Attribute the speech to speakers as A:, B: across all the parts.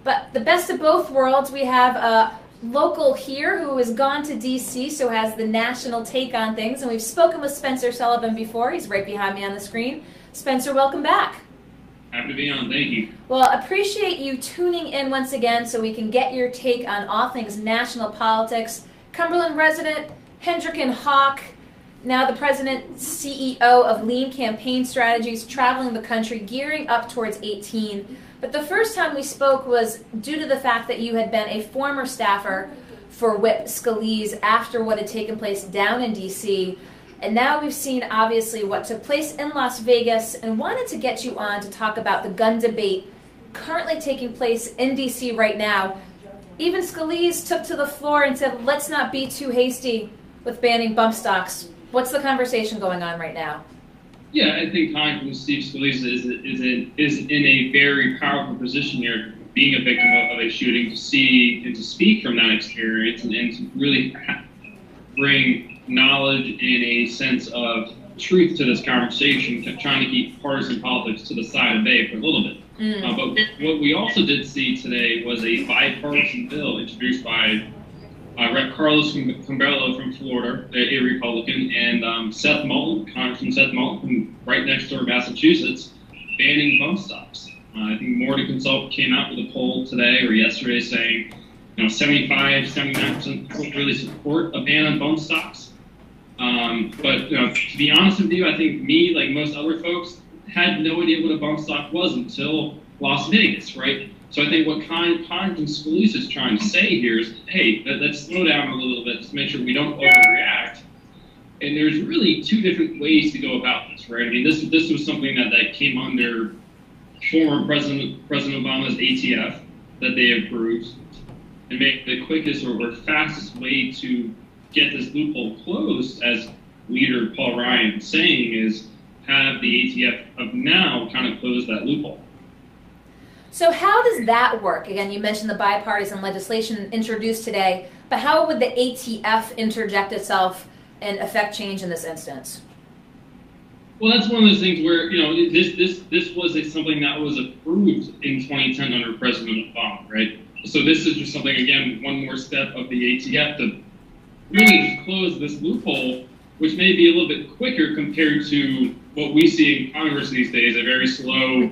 A: But the best of both worlds, we have a local here who has gone to D.C., so has the national take on things. And we've spoken with Spencer Sullivan before. He's right behind me on the screen. Spencer, welcome back.
B: Happy to be on. Thank you.
A: Well, appreciate you tuning in once again so we can get your take on all things national politics. Cumberland resident Hendricken Hawk, now the president CEO of Lean Campaign Strategies, traveling the country, gearing up towards 18. But the first time we spoke was due to the fact that you had been a former staffer for Whip Scalise after what had taken place down in D.C. And now we've seen, obviously, what took place in Las Vegas, and wanted to get you on to talk about the gun debate currently taking place in D.C. right now. Even Scalise took to the floor and said, let's not be too hasty with banning bump stocks. What's the conversation going on right now?
B: Yeah, I think Congressman Steve Scalise is in a very powerful position here, being a victim of a shooting, to see and to speak from that experience and to really bring knowledge and a sense of truth to this conversation, trying to keep partisan politics to the side of bay for a little bit. But what we also did see today was a bipartisan bill introduced by Rep. Carlos Cumbelo from Florida, a Republican, and Congressman Seth Moulton from right next door, Massachusetts, banning bump stocks. I think Morty Consult came out with a poll today or yesterday saying, 79% really support a ban on bump stocks. But to be honest with you, I think me, like most other folks, had no idea what a bump stock was until Las Vegas, right? So I think what Congressman Scalise is trying to say here is, hey, let's slow down a little bit, just make sure we don't overreact. And there's really two different ways to go about this, right? I mean, this was something that came under former President Obama's ATF that they approved, and make the quickest or fastest way to get this loophole closed, as leader Paul Ryan is saying, is have the ATF of now kind of close that loophole.
A: So how does that work? Again, you mentioned the bipartisan legislation introduced today, but how would the ATF interject itself and affect change in this instance?
B: Well, that's one of those things where, this was something that was approved in 2010 under President Obama, right? So this is just something, again, one more step of the ATF to really just close this loophole, which may be a little bit quicker compared to what we see in Congress these days, a very slow,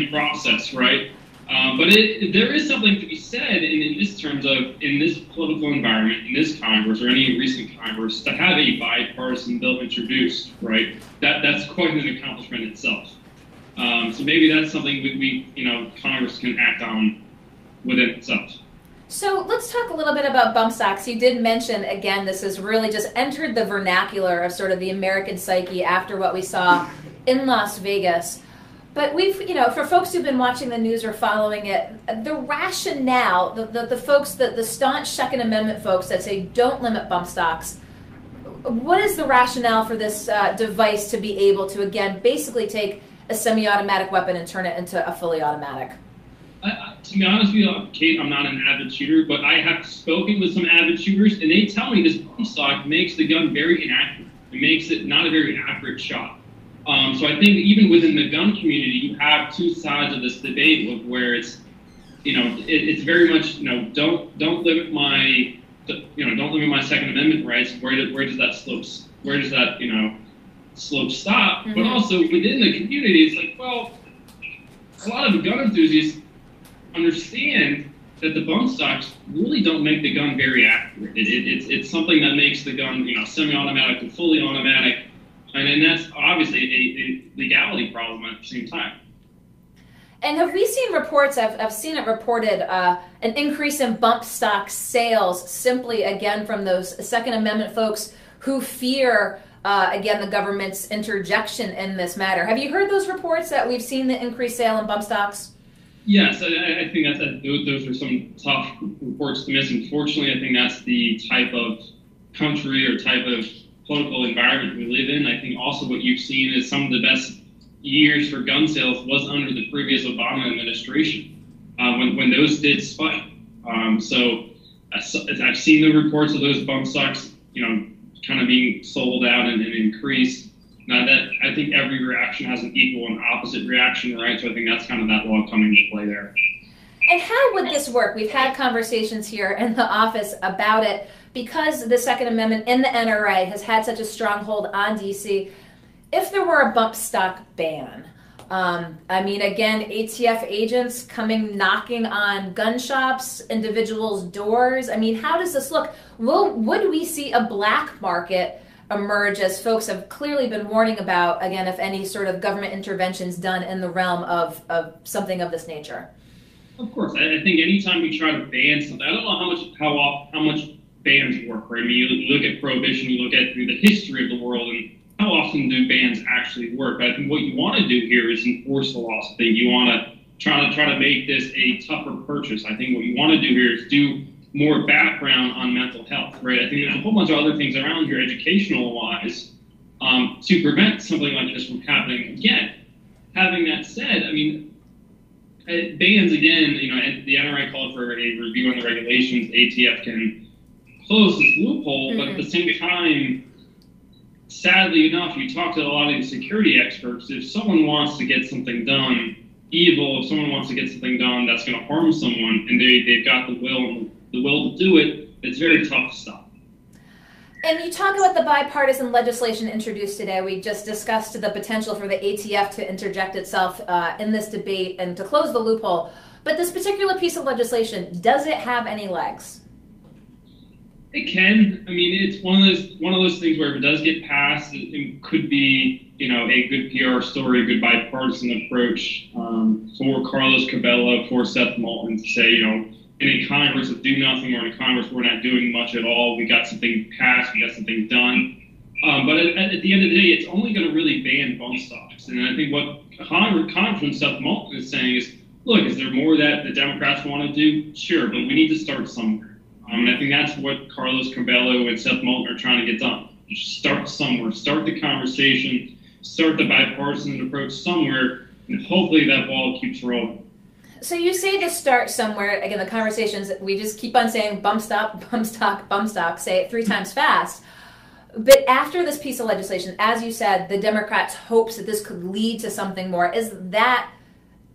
B: process, right? But there is something to be said in this terms of, in this political environment, in this Congress or any recent Congress, to have a bipartisan bill introduced, right? That's quite an accomplishment itself. So maybe that's something we Congress can act on within itself.
A: So let's talk a little bit about bump stocks. You did mention, again, this has really just entered the vernacular of sort of the American psyche after what we saw in Las Vegas. But we've, for folks who've been watching the news or following it, the rationale, the folks, the staunch Second Amendment folks that say don't limit bump stocks, what is the rationale for this device to be able to, again, basically take a semi-automatic weapon and turn it into a fully automatic?
B: To be honest with you, Kate, I'm not an avid shooter, but I have spoken with some avid shooters, and they tell me this bump stock makes the gun very inaccurate. It makes it not a very accurate shot. So I think even within the gun community, you have two sides of this debate where it's, it's very much, don't limit my, don't limit my Second Amendment rights. Where does that slope stop? Mm-hmm. But also within the community, it's like, well, a lot of gun enthusiasts understand that the bump stocks really don't make the gun very accurate. It's something that makes the gun, semi-automatic to fully automatic. And that's obviously a legality problem at the same time.
A: And have we seen reports, I've seen it reported, an increase in bump stock sales simply, again, from those Second Amendment folks who fear, again, the government's interjection in this matter. Have you heard those reports that we've seen the increased sale in bump stocks?
B: Yes, I think those are some tough reports to miss. Unfortunately, I think that's the type of country or type of political environment we live in. I think also what you've seen is some of the best years for gun sales was under the previous Obama administration, when those did spike. So I've seen the reports of those bump stocks, kind of being sold out and increased. Now that I think every reaction has an equal and opposite reaction, right? So I think that's kind of that law coming into play there.
A: And how would this work? We've had conversations here in the office about it because the Second Amendment in the NRA has had such a stronghold on DC. If there were a bump stock ban, I mean, again, ATF agents coming knocking on gun shops, individuals' doors. I mean, how does this look? Would we see a black market emerge, as folks have clearly been warning about, again, if any sort of government interventions done in the realm of something of this nature?
B: Of course, I think anytime you try to ban something, I don't know how much bans work, right? I mean, you look at prohibition, you look at through the history of the world, and how often do bans actually work? But I think what you want to do here is enforce the laws. I think you want to try to make this a tougher purchase. I think what you want to do here is do more background on mental health, right? I think there's a whole bunch of other things around here, educational-wise, to prevent something like this from happening again. Having that said, I mean, bans again, and the NRA called for a review on the regulations. ATF can close this loophole, but at the same time, sadly enough, you talk to a lot of these security experts. If someone wants to get something done, if someone wants to get something done that's going to harm someone, and they've got the will to do it, it's very tough to stop.
A: And you talk about the bipartisan legislation introduced today. We just discussed the potential for the ATF to interject itself in this debate and to close the loophole. But this particular piece of legislation, does it have any legs?
B: It can. I mean, it's one of those things where if it does get passed, it could be, a good PR story, a good bipartisan approach for Carlos Cabello, for Seth Moulton to say, in a Congress of do nothing, or in a Congress we're not doing much at all. We got something passed, we got something done. But at the end of the day, it's only going to really ban bump stocks. And I think what Congressman Seth Moulton is saying is, look, is there more that the Democrats want to do? Sure, but we need to start somewhere. And I think that's what Carlos Cabello and Seth Moulton are trying to get done. Just start somewhere, start the conversation, start the bipartisan approach somewhere, and hopefully that ball keeps rolling.
A: So you say to start somewhere. Again, the conversations, we just keep on saying bump stock, bump stock, bump stock, say it 3 times fast. But after this piece of legislation, as you said, the Democrats' hopes that this could lead to something more. Is that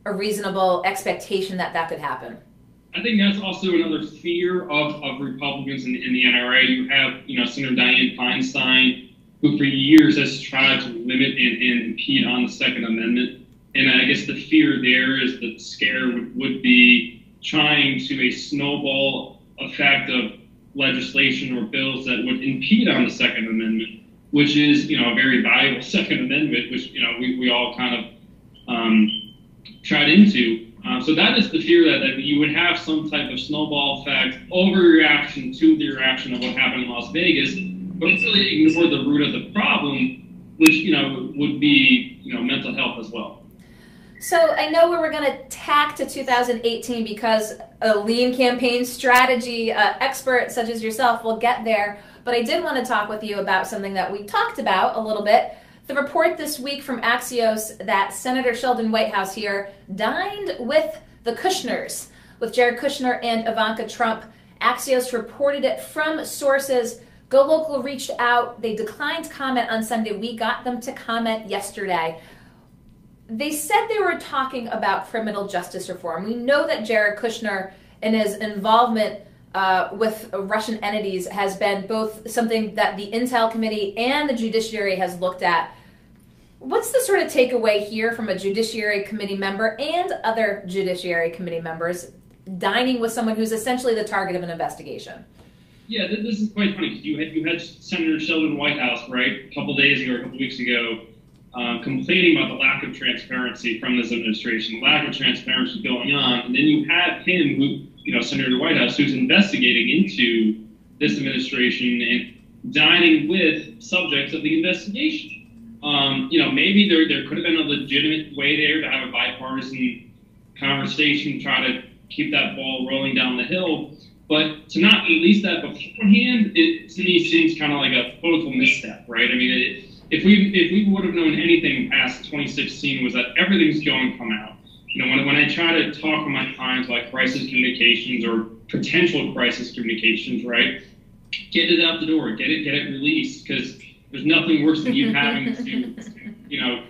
A: a reasonable expectation that could happen?
B: I think that's also another fear of Republicans in the NRA. You have, Senator Dianne Feinstein, who for years has tried to limit and impede on the Second Amendment. And I guess the fear there is that the scare would be trying to a snowball effect of legislation or bills that would impede on the Second Amendment, which is, a very valuable Second Amendment, which, we all kind of tried into. So that is the fear that you would have some type of snowball effect, overreaction to the reaction of what happened in Las Vegas, but really ignore the root of the problem, which, would be, mental health as well.
A: So I know we were going to tack to 2018 because a lean campaign strategy expert such as yourself will get there, but I did want to talk with you about something that we talked about a little bit. The report this week from Axios that Senator Sheldon Whitehouse here dined with the Kushners, with Jared Kushner and Ivanka Trump. Axios reported it from sources. Go Local reached out. They declined comment on Sunday. We got them to comment yesterday. They said they were talking about criminal justice reform. We know that Jared Kushner and his involvement with Russian entities has been both something that the Intel Committee and the Judiciary has looked at. What's the sort of takeaway here from a Judiciary Committee member and other Judiciary Committee members dining with someone who's essentially the target of an investigation?
B: Yeah, this is quite funny. You had Senator Sheldon Whitehouse, right, a couple days ago or a couple weeks ago, complaining about the lack of transparency from this administration, the lack of transparency going on, and then you have him, who, Senator Whitehouse, who's investigating into this administration and dining with subjects of the investigation. Maybe there could have been a legitimate way there to have a bipartisan conversation, try to keep that ball rolling down the hill, but to not release that beforehand, it to me seems kind of like a political misstep, right? I mean, if we would have known anything past 2016 was that everything's going to come out. When I try to talk with my clients like crisis communications or potential crisis communications, right? Get it out the door, get it released, because There's nothing worse than you having to,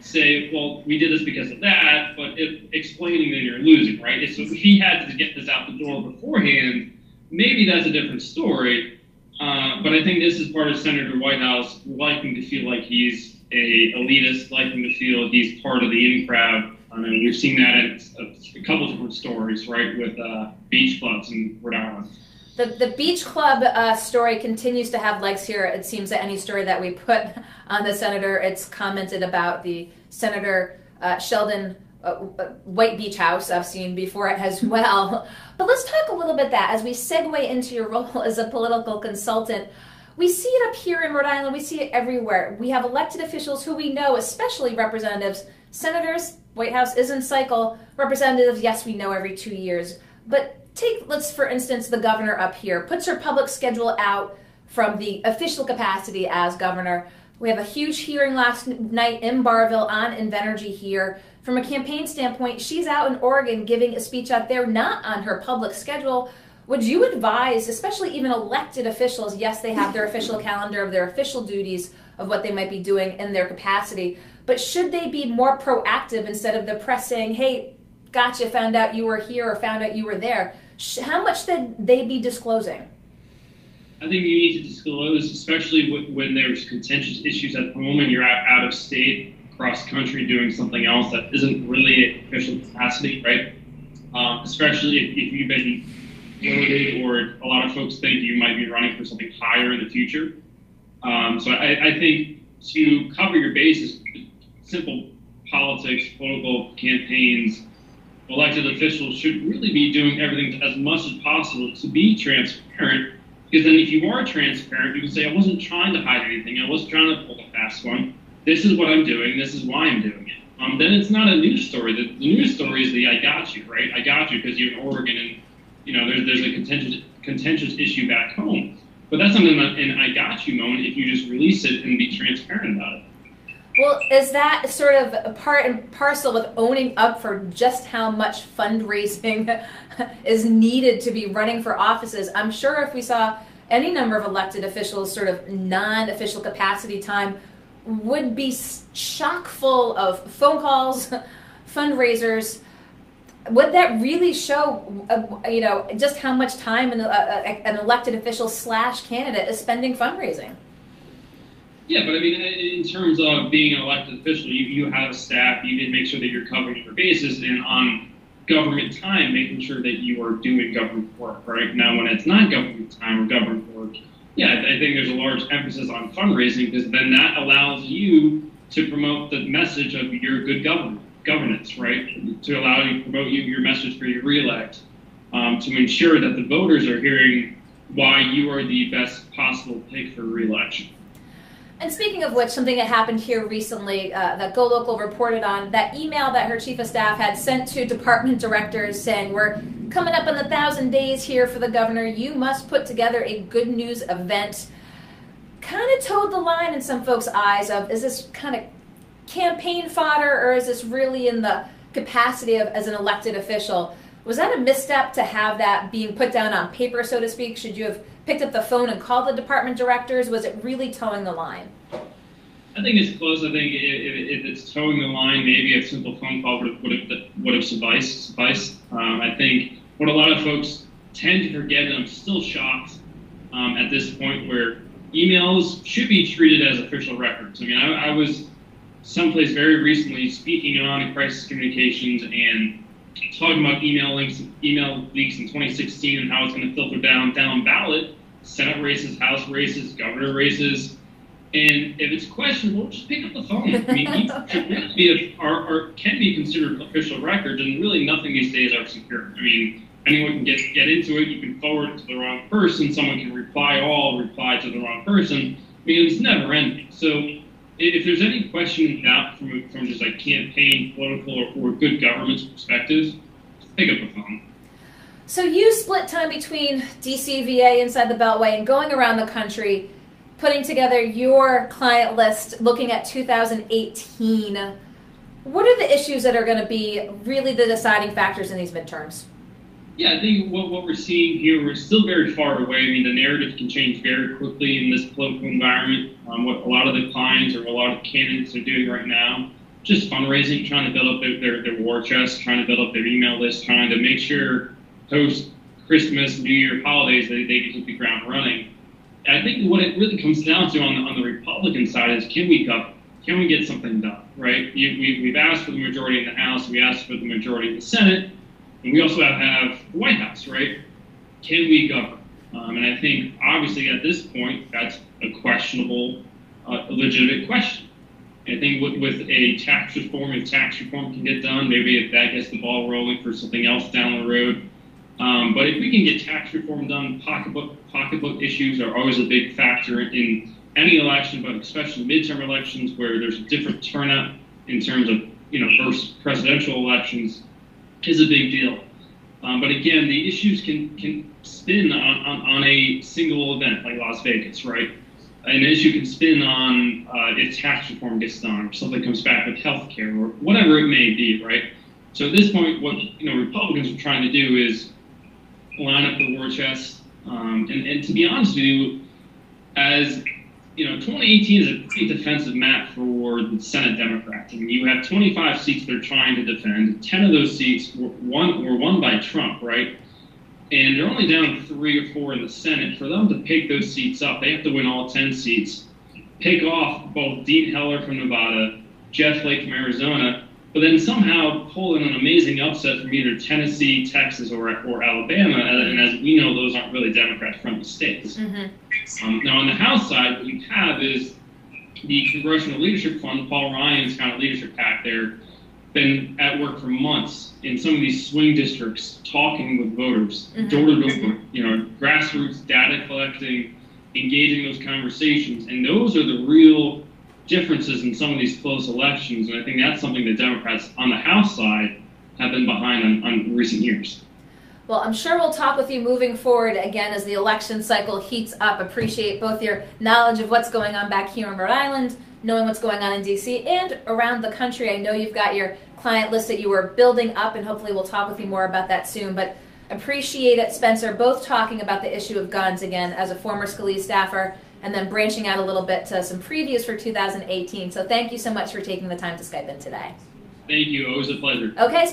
B: say, well, we did this because of that, but if explaining that you're losing, right? So if he had to get this out the door beforehand, maybe that's a different story. But I think this is part of Senator Whitehouse liking to feel like he's a elitist, liking to feel he's part of the in crowd. And we've seen that in a couple different stories, right, with beach clubs in Rhode Island.
A: The beach club story continues to have legs here. It seems that any story that we put on the senator, it's commented about. The Senator Sheldon White Beach House I've seen before it as well. But let's talk a little bit that as we segue into your role as a political consultant. We see it up here in Rhode Island. We see it everywhere. We have elected officials who we know, especially representatives, senators. White House is in cycle. Representatives, yes, we know every 2 years. But let's for instance, the governor up here puts her public schedule out from the official capacity as governor. We have a huge hearing last night in Barville on Invenergy here. From a campaign standpoint, she's out in Oregon giving a speech out there, not on her public schedule. Would you advise, especially even elected officials, yes, they have their official calendar of their official duties of what they might be doing in their capacity, but should they be more proactive instead of the press saying, hey, gotcha, found out you were here or found out you were there? How much should they be disclosing?
B: I think you need to disclose, especially when there's contentious issues at home and you're out of state, across country doing something else that isn't really an official capacity, right? Especially if you've been voted or a lot of folks think you might be running for something higher in the future. So I think to cover your bases, simple politics, political campaigns, elected officials should really be doing everything as much as possible to be transparent. Because then if you are transparent, you can say, I wasn't trying to hide anything. I wasn't trying to pull a fast one. This is what I'm doing. This is why I'm doing it. Then it's not a news story. The news story is the I got you, right? I got you because you're in Oregon and, there's a contentious issue back home. But that's not an I got you moment if you just release it and be transparent about it.
A: Well, is that sort of a part and parcel with owning up for just how much fundraising is needed to be running for offices? I'm sure if we saw any number of elected officials sort of non-official capacity time would be chock full of phone calls, fundraisers. Would that really show, just how much time an elected official / candidate is spending fundraising?
B: Yeah, but I mean, in terms of being an elected official, you have a staff, you need to make sure that you're covering your bases, and on government time, making sure that you are doing government work, right? Now, when it's not government time or government work, yeah, I think there's a large emphasis on fundraising because then that allows you to promote the message of your good governance, right? To allow you to promote your message for your reelect, to ensure that the voters are hearing why you are the best possible pick for reelection.
A: And speaking of which, something that happened here recently that Go Local reported on, that email that her chief of staff had sent to department directors saying, we're coming up on the 1,000 days here for the governor, you must put together a good news event, kind of towed the line in some folks' eyes of, is this kind of campaign fodder or is this really in the capacity of as an elected official? Was that a misstep to have that being put down on paper, so to speak? Should you have picked up the phone and called the department directors? Was it really towing the line?
B: I think it's close. I think if it's towing the line, maybe a simple phone call would have sufficed. I think what a lot of folks tend to forget, and I'm still shocked at this point, where emails should be treated as official records. I mean, I was someplace very recently speaking on crisis communications and talking about email leaks in 2016 and how it's going to filter down ballot, Senate races, House races, governor races. And if it's questionable, just pick up the phone. I mean, can be considered official records, and really nothing these days are secure. I mean, anyone can get into it. You can forward it to the wrong person. Someone can reply to the wrong person. I mean, it's never ending. So if there's any question of doubt from just like campaign, political, or good government's perspective, pick up the phone.
A: So you split time between DC, VA, inside the Beltway, and going around the country, putting together your client list, looking at 2018. What are the issues that are going to be really the deciding factors in these midterms?
B: Yeah, I think what we're seeing here, we're still very far away. I mean, the narrative can change very quickly in this political environment. What a lot of the clients or a lot of the candidates are doing right now, just fundraising, trying to build up their war chest, trying to build up their email list, trying to make sure post Christmas, New Year holidays they can hit the ground running. And I think what it really comes down to on the Republican side is can we govern? Can we get something done, right? We've asked for the majority in the House, we asked for the majority in the Senate, and we also have the White House, right? Can we govern? And I think, obviously, at this point, that's a questionable, legitimate question. I think with a tax reform, if tax reform can get done, maybe if that gets the ball rolling for something else down the road. But if we can get tax reform done, pocketbook issues are always a big factor in any election, but especially midterm elections where there's a different turnout in terms of, first presidential elections is a big deal. But again, the issues can spin on a single event like Las Vegas, right? An issue can spin on if tax reform gets done or something comes back with healthcare or whatever it may be, right? So at this point, what Republicans are trying to do is line up the war chest. And to be honest with you, as 2018 is a pretty defensive map for the Senate Democrats. I mean, you have 25 seats they're trying to defend. 10 of those seats were won by Trump, right? And they're only down 3 or 4 in the Senate. For them to pick those seats up, they have to win all 10 seats, pick off both Dean Heller from Nevada, Jeff Flake from Arizona, but then somehow pull in an amazing upset from either Tennessee, Texas, or Alabama. And as we know, those aren't really Democrat-friendly states. Mm-hmm. Now, on the House side, what you have is the Congressional Leadership Fund, Paul Ryan's kind of leadership pack there, been at work for months in some of these swing districts, talking with voters, door to door, grassroots data collecting, engaging those conversations. And those are the real differences in some of these close elections, and I think that's something the Democrats on the House side have been behind on recent years.
A: Well, I'm sure we'll talk with you moving forward again as the election cycle heats up. Appreciate both your knowledge of what's going on back here in Rhode Island, knowing what's going on in D.C. and around the country. I know you've got your client list that you were building up, and hopefully we'll talk with you more about that soon. But appreciate it, Spencer, both talking about the issue of guns again as a former Scalise staffer, and then branching out a little bit to some previews for 2018. So thank you so much for taking the time to Skype in today.
B: Thank you. Always a pleasure.
A: Okay, Spencer.